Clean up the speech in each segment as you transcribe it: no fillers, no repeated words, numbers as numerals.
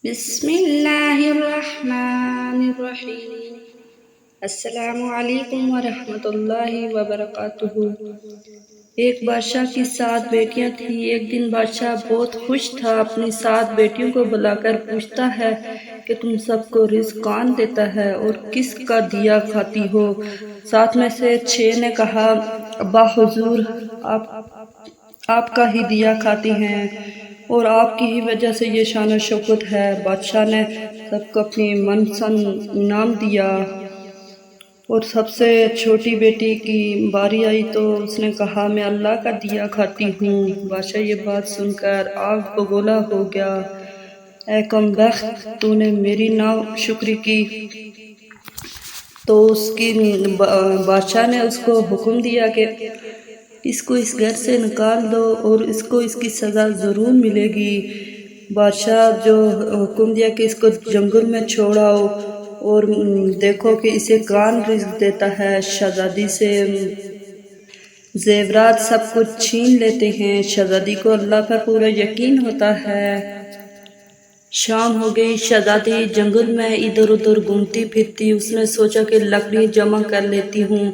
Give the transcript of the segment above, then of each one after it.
بسم اللہ الرحمن الرحیم۔ السلام علیکم ورحمۃ اللہ وبرکاتہ۔ ایک بادشاہ کی 7 بیٹیاں تھیں۔ ایک دن بادشاہ بہت خوش تھا، اپنی 7 بیٹیوں کو بلا کر پوچھتا ہے کہ تم سب کو رزق کون دیتا ہے اور کس کا دیا کھاتی ہو؟ 7 میں سے 6 نے کہا، ابا حضور، آپ کا ہی دیا کھاتی ہیں اور آپ کی ہی وجہ سے یہ شان و شوکت ہے۔ بادشاہ نے سب کو اپنی من پسند انعام دیا اور سب سے چھوٹی بیٹی کی باری آئی تو اس نے کہا، میں اللہ کا دیا کھاتی ہوں۔ بادشاہ یہ بات سن کر آگ بگولا ہو گیا، اے کم بخت، تو نے میری ناشکری کی۔ تو بادشاہ نے اس کو حکم دیا کہ اس کو اس گھر سے نکال دو اور اس کو اس کی سزا ضرور ملے گی۔ بادشاہ جو حکم دیا کہ اس کو جنگل میں چھوڑاؤ اور دیکھو کہ اسے کون رزق دیتا ہے۔ شہزادی سے زیورات سب کچھ چھین لیتے ہیں۔ شہزادی کو اللہ پر پورا یقین ہوتا ہے۔ شام ہو گئی، شہزادی جنگل میں ادھر ادھر گھومتی پھرتی۔ اس نے سوچا کہ لکڑی جمع کر لیتی ہوں،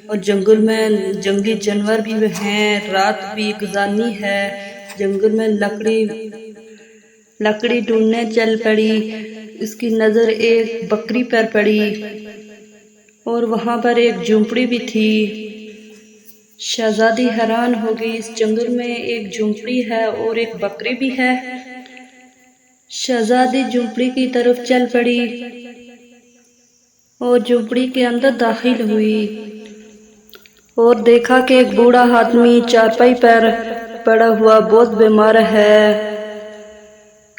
اور جنگل میں جنگلی جانور بھی ہیں، رات بھی گزارنی ہے۔ جنگل میں لکڑی ڈھونڈنے چل پڑی۔ اس کی نظر ایک بکری پر پڑی اور وہاں پر ایک جھونپڑی بھی تھی۔ شہزادی حیران ہو گئی، اس جنگل میں ایک جھونپڑی ہے اور ایک بکری بھی ہے۔ شہزادی جھونپڑی کی طرف چل پڑی اور جھونپڑی کے اندر داخل ہوئی اور دیکھا کہ ایک بوڑھا آدمی چارپائی پر پڑا ہوا بہت بیمار ہے،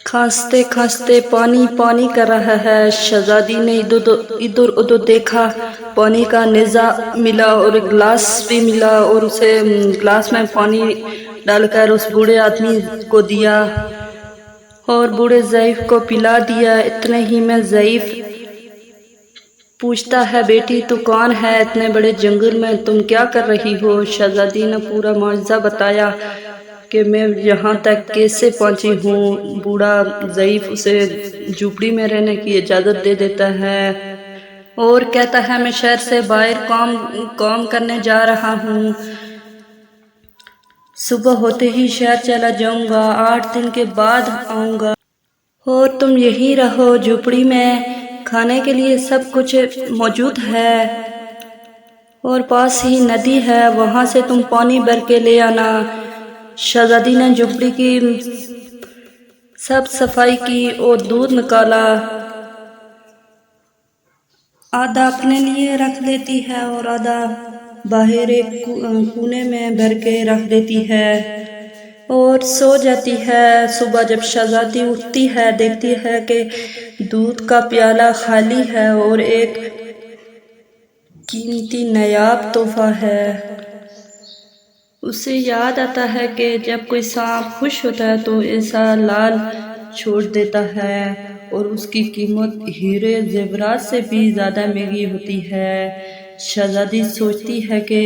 کھانستے کھانستے پانی پانی کر رہا ہے۔ شہزادی نے ادھر ادھر دیکھا، پانی کا نیزا ملا اور ایک گلاس بھی ملا اور اسے گلاس میں پانی ڈال کر اس بوڑھے آدمی کو دیا اور بوڑھے ضعیف کو پلا دیا۔ اتنے ہی میں ضعیف پوچھتا ہے، بیٹی تو کون ہے؟ اتنے بڑے جنگل میں تم کیا کر رہی ہو؟ شہزادی نے پورا معجزہ بتایا کہ میں یہاں تک کیسے پہنچی ہوں۔ بوڑھا ضعیف اسے جھونپڑی میں رہنے کی اجازت دے دیتا ہے اور کہتا ہے، میں شہر سے باہر کام کرنے جا رہا ہوں، صبح ہوتے ہی شہر چلا جاؤں گا، 8 دن کے بعد آؤں گا اور تم یہی رہو جھونپڑی میں۔ کھانے کے لیے سب کچھ موجود ہے اور پاس ہی ندی ہے، وہاں سے تم پانی بھر کے لے آنا۔ شہزادی نے جھونپڑی کی سب صفائی کی اور دودھ نکالا، آدھا اپنے لیے رکھ لیتی ہے اور آدھا باہر ایک کونے میں بھر کے رکھ دیتی ہے اور سو جاتی ہے۔ صبح جب شہزادی اٹھتی ہے، دیکھتی ہے کہ دودھ کا پیالہ خالی ہے اور ایک قیمتی نایاب تحفہ ہے۔ اسے یاد آتا ہے کہ جب کوئی سانپ خوش ہوتا ہے تو ایسا لال چھوڑ دیتا ہے اور اس کی قیمت ہیرے زیورات سے بھی زیادہ مہنگی ہوتی ہے۔ شہزادی سوچتی ہے کہ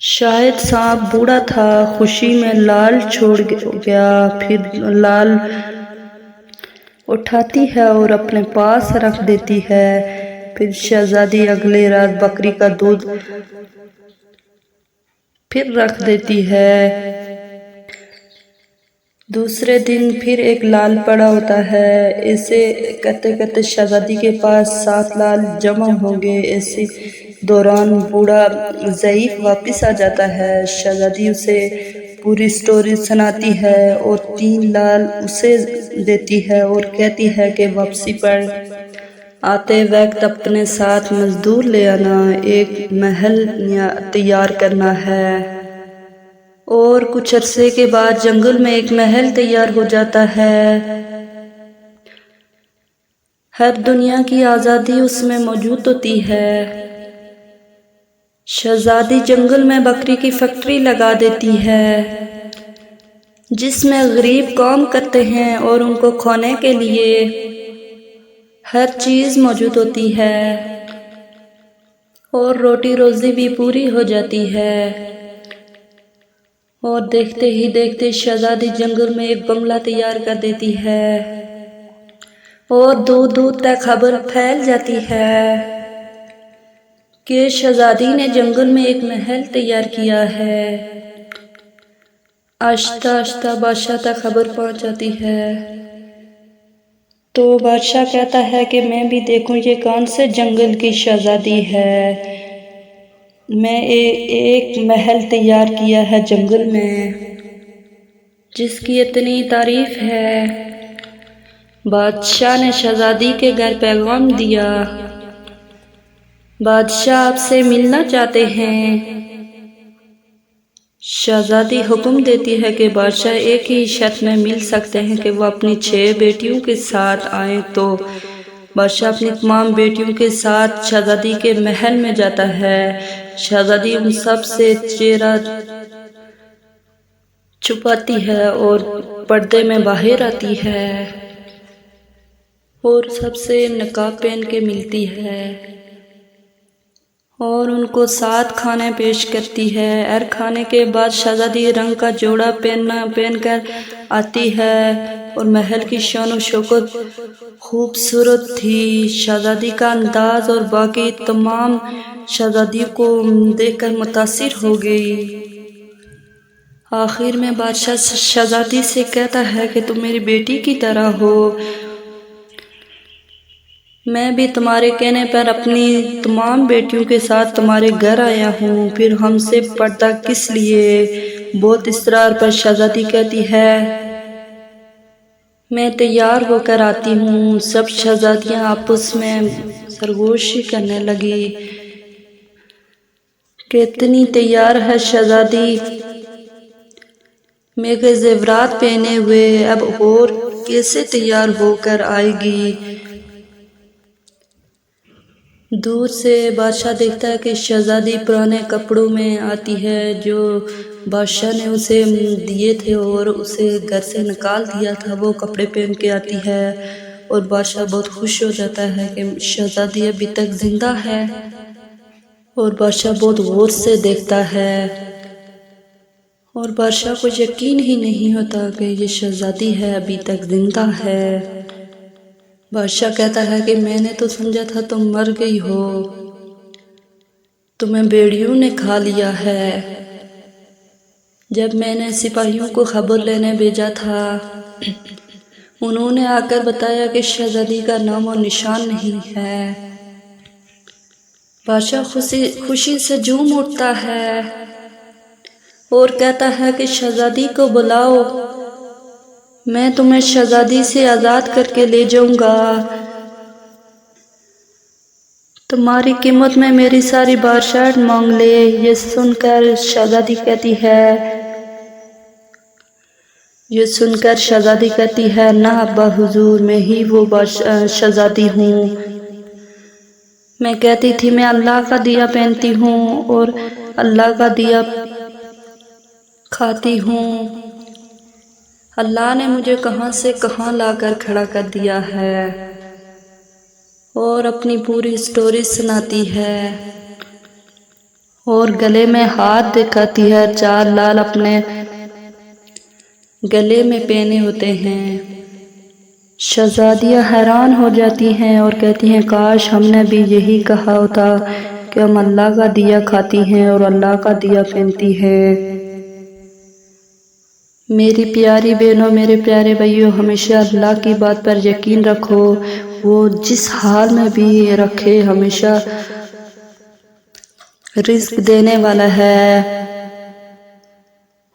شاید سانپ بوڑھا تھا، خوشی میں لال چھوڑ گیا۔ پھر لال اٹھاتی ہے اور اپنے پاس رکھ دیتی ہے۔ پھر شہزادی اگلی رات بکری کا دودھ پھر رکھ دیتی ہے۔ دوسرے دن پھر ایک لال پڑا ہوتا ہے۔ ایسے کرتے کرتے شہزادی کے پاس 7 لال جمع ہو گئے۔ اسی دوران بوڑھا ضعیف واپس آ جاتا ہے۔ شہزادی اسے پوری سٹوری سناتی ہے اور 3 لال اسے دیتی ہے اور کہتی ہے کہ واپسی پر آتے وقت اپنے ساتھ مزدور لے آنا، ایک محل تیار کرنا ہے۔ اور کچھ عرصے کے بعد جنگل میں ایک محل تیار ہو جاتا ہے۔ ہر دنیا کی آزادی اس میں موجود ہوتی ہے۔ شہزادی جنگل میں بکری کی فیکٹری لگا دیتی ہے جس میں غریب کام کرتے ہیں اور ان کو کھانے کے لیے ہر چیز موجود ہوتی ہے اور روٹی روزی بھی پوری ہو جاتی ہے۔ اور دیکھتے ہی دیکھتے شہزادی جنگل میں ایک بنگلہ تیار کر دیتی ہے اور دور دور تک خبر پھیل جاتی ہے کہ شہزادی نے جنگل میں ایک محل تیار کیا ہے۔ آہستہ آہستہ بادشاہ تک خبر پہنچ جاتی ہے تو بادشاہ کہتا ہے کہ میں بھی دیکھوں یہ کون سے جنگل کی شہزادی ہے۔ میں ایک محل تیار کیا ہے جنگل میں جس کی اتنی تعریف ہے۔ بادشاہ نے شہزادی کے گھر پیغام دیا، بادشاہ آپ سے ملنا چاہتے ہیں۔ شہزادی حکم دیتی ہے کہ بادشاہ ایک ہی شرط میں مل سکتے ہیں کہ وہ اپنی 6 بیٹیوں کے ساتھ آئیں۔ تو بادشاہ اپنی تمام بیٹیوں کے ساتھ شہزادی کے محل میں جاتا ہے۔ شہزادی ان سب سے چہرہ چھپاتی ہے اور پردے میں باہر آتی ہے اور سب سے نقاب پہن کے ملتی ہے اور ان کو 7 کھانے پیش کرتی ہے۔ ہر کھانے کے بعد شہزادی رنگ کا جوڑا پہن کر آتی ہے اور محل کی شان و شوکت خوبصورت تھی۔ شہزادی کا انداز اور باقی تمام شہزادیوں کو دیکھ کر متاثر ہو گئی۔ آخر میں بادشاہ شہزادی سے کہتا ہے کہ تم میری بیٹی کی طرح ہو، میں بھی تمہارے کہنے پر اپنی تمام بیٹیوں کے ساتھ تمہارے گھر آیا ہوں، پھر ہم سے پردہ کس لیے؟ بہت اصرار پر شہزادی کہتی ہے میں تیار ہو کر آتی ہوں۔ سب شہزادیاں آپس میں سرگوشی کرنے لگی کہ اتنی تیار ہے شہزادی، میرے زیورات پہنے ہوئے، اب اور کیسے تیار ہو کر آئے گی؟ دور سے بادشاہ دیکھتا ہے کہ شہزادی پرانے کپڑوں میں آتی ہے جو بادشاہ نے اسے دیے تھے اور اسے گھر سے نکال دیا تھا، وہ کپڑے پہن کے آتی ہے اور بادشاہ بہت خوش ہو جاتا ہے کہ شہزادی ابھی تک زندہ ہے اور بادشاہ بہت غور سے دیکھتا ہے اور بادشاہ کو یقین ہی نہیں ہوتا کہ یہ شہزادی ہے، ابھی تک زندہ ہے۔ بادشاہ کہتا ہے کہ میں نے تو سمجھا تھا تم مر گئی ہو، تمہیں بھیڑیوں نے کھا لیا ہے۔ جب میں نے سپاہیوں کو خبر لینے بھیجا تھا، انہوں نے آ کر بتایا کہ شہزادی کا نام و نشان نہیں ہے۔ بادشاہ خوشی سے جھوم اٹھتا ہے اور کہتا ہے کہ شہزادی کو بلاؤ، میں تمہیں شہزادی سے آزاد کر کے لے جاؤں گا۔ تمہاری قیمت میں میری ساری بادشاہت مانگ لے۔ یہ سن کر شہزادی کہتی ہے نہ ابا حضور، میں ہی وہ شہزادی ہوں۔ میں کہتی تھی میں اللہ کا دیا پہنتی ہوں اور اللہ کا دیا کھاتی ہوں، اللہ نے مجھے کہاں سے کہاں لا کر کھڑا کر دیا ہے، اور اپنی پوری سٹوری سناتی ہے اور گلے میں ہاتھ دکھاتی ہے، 4 لال اپنے گلے میں پہنے ہوتے ہیں۔ شہزادیاں حیران ہو جاتی ہیں اور کہتی ہیں کاش ہم نے بھی یہی کہا ہوتا کہ ہم اللہ کا دیا کھاتی ہیں اور اللہ کا دیا پہنتی ہیں۔ میری پیاری بہنوں، میرے پیارے بھائیوں، ہمیشہ اللہ کی بات پر یقین رکھو، وہ جس حال میں بھی رکھے ہمیشہ رزق دینے والا ہے۔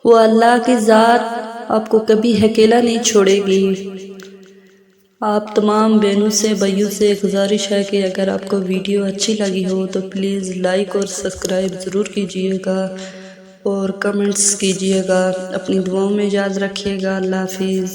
وہ اللہ کی ذات آپ کو کبھی اکیلا نہیں چھوڑے گی۔ آپ تمام بہنوں سے بھائیوں سے گزارش ہے کہ اگر آپ کو ویڈیو اچھی لگی ہو تو پلیز لائک اور سبسکرائب ضرور کیجیے گا اور کمنٹس کیجیے گا۔ اپنی دعاؤں میں یاد رکھیے گا۔ اللہ حافظ۔